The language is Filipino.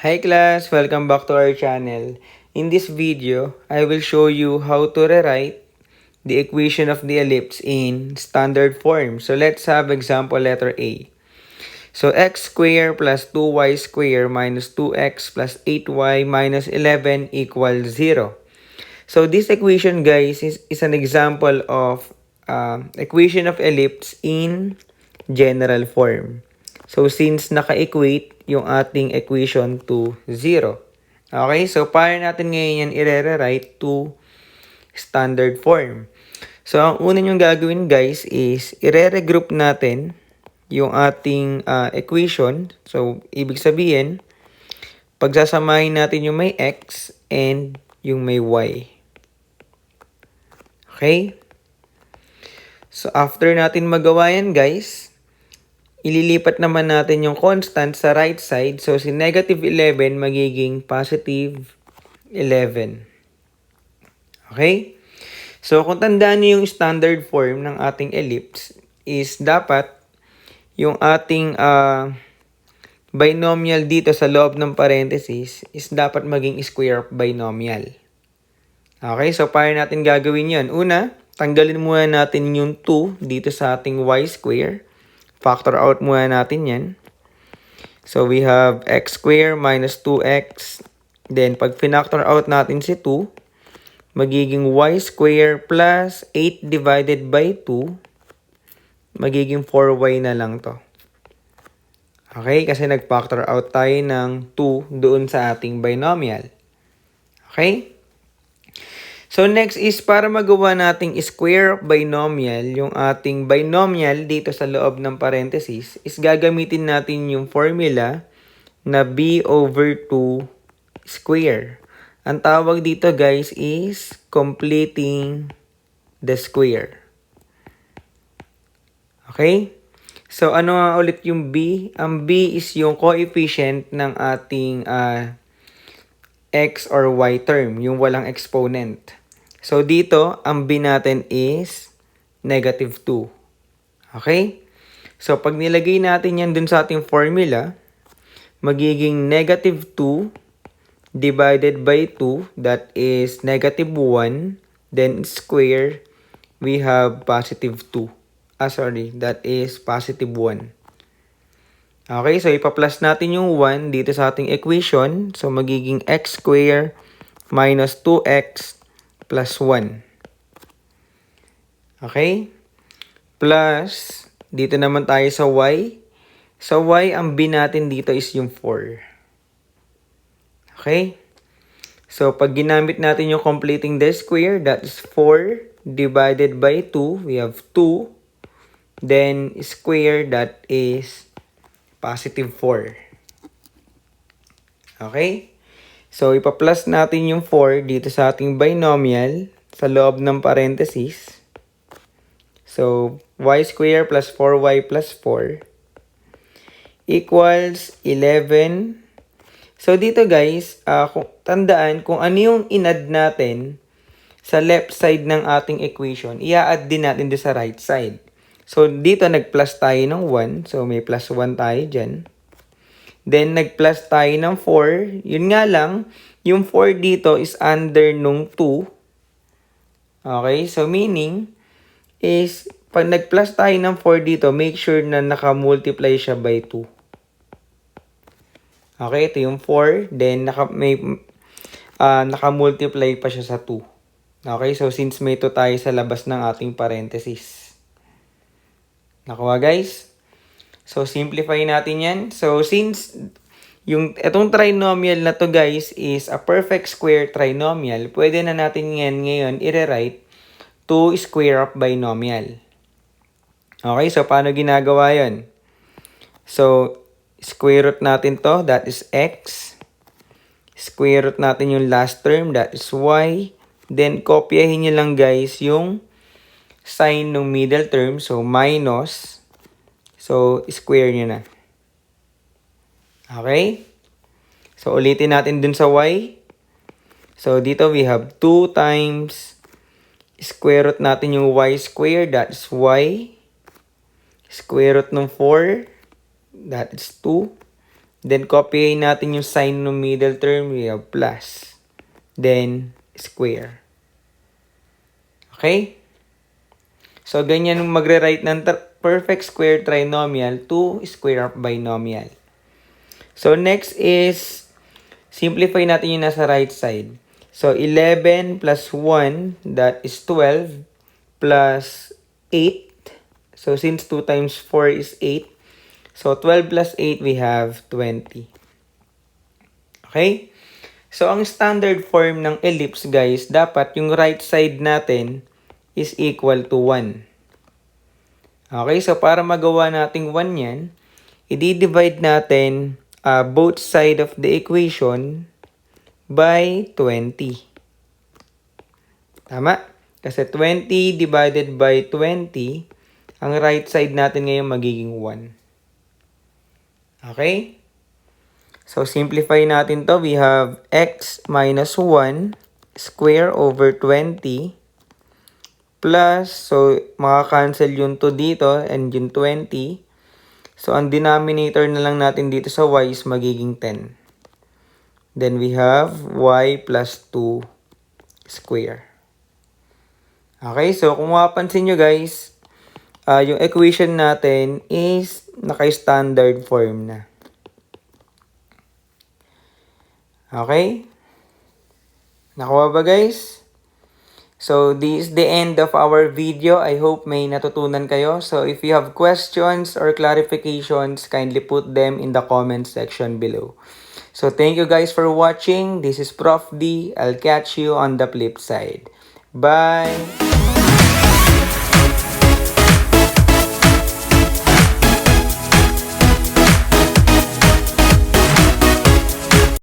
Hi class, welcome back to our channel. In this video, I will show you how to rewrite the equation of the ellipse in standard form. So let's have example letter A. So x squared plus 2y squared minus 2x plus 8y minus 11 equals 0. So this equation guys is an example of equation of ellipse in general form. So since naka-equate yung ating equation to 0. Okay, so paano natin ngayon yan i-rewrite to standard form? So ang una nyong gagawin guys is i-regroup natin yung ating equation. So ibig sabihin, pagsasamahin natin yung may x and yung may y. Okay? So after natin magawa yan guys, ililipat naman natin yung constant sa right side. So, si negative 11 magiging positive 11. Okay? So, kung tandaan niyo yung standard form ng ating ellipse is dapat yung ating binomial dito sa loob ng parenthesis is dapat maging square of binomial. Okay? So, paano natin gagawin yan? Una, tanggalin muna natin yung 2 dito sa ating y square. Factor out muna natin yan. So, we have x squared minus 2x. Then, pag finactor out natin si 2, magiging y squared plus 8 divided by 2. Magiging 4y na lang to. Okay? Kasi nag-factor out tayo ng 2 doon sa ating binomial. Okay? So, next is para magawa nating square of binomial, yung ating binomial dito sa loob ng parenthesis, is gagamitin natin yung formula na b over 2 square. Ang tawag dito guys is completing the square. Okay? So, ano nga ulit yung b? Ang b is yung coefficient ng ating x or y term, yung walang exponent. So, dito, ang b natin is negative 2. Okay? So, pag nilagay natin yan dun sa ating formula, magiging negative 2 divided by 2, that is negative 1, then square, we have positive 2. That is positive 1. Okay, so ipa-plus natin yung 1 dito sa ating equation. So, magiging x squared minus 2x plus 1. Okay? Plus, dito naman tayo sa y. Sa y, ang b natin dito is yung 4. Okay? So, pag ginamit natin yung completing the square, that is 4 divided by 2. We have 2. Then, square, that is positive 4. Okay? So, ipa-plus natin yung 4 dito sa ating binomial sa loob ng parenthesis. So, y squared plus 4y plus 4 equals 11. So, dito guys, tandaan kung ano yung in-add natin sa left side ng ating equation, i-add din natin doon sa right side. So, dito nag-plus tayo ng 1. So, may plus 1 tayo dyan. Then, nag-plus tayo ng 4. Yun nga lang, yung 4 dito is under nung 2. Okay? So, meaning is, pag nag-plus tayo ng 4 dito, make sure na naka-multiply siya by 2. Okay? Ito yung 4. Then, naka-multiply pa siya sa 2. Okay? So, since may 2 tayo sa labas ng ating parenthesis. Nakuha guys? So, simplify natin yan. So, since itong trinomial na to guys is a perfect square trinomial, pwede na natin yan ngayon i-rewrite to square of binomial. Okay, so paano ginagawa yon? So, square root natin to, that is x. Square root natin yung last term, that is y. Then, kopyahin nyo lang guys yung sign ng middle term, so minus. So, square nyo na. Okay? So, ulitin natin dun sa y. So, dito we have 2 times square root natin yung y squared, that is y. Square root ng 4, that is 2. Then, copyin natin yung sign ng middle term. We have plus. Then, square. Okay? So, ganyan yung magre-write ng perfect square trinomial to square of binomial. So, next is, simplify natin yung nasa right side. So, 11 plus 1, that is 12, plus 8. So, since 2 times 4 is 8, so 12 plus 8, we have 20. Okay? So, ang standard form ng ellipse, guys, dapat yung right side natin is equal to 1. Okay? So, para magawa nating 1 yan, i-divide natin both side of the equation by 20. Tama? Kasi 20 divided by 20, ang right side natin ngayon magiging 1. Okay? So, simplify natin to. We have x minus 1 square over 20 plus, so, makakancel yung 2 dito and yung 20. So, ang denominator na lang natin dito sa y is magiging 10. Then, we have y plus 2 square. Okay, so kung mapapansin nyo guys, yung equation natin is naka-standard form na. Okay? Nakuha ba guys? So, this is the end of our video. I hope may natutunan kayo. So, if you have questions or clarifications, kindly put them in the comment section below. So, thank you guys for watching. This is Prof. D. I'll catch you on the flip side. Bye!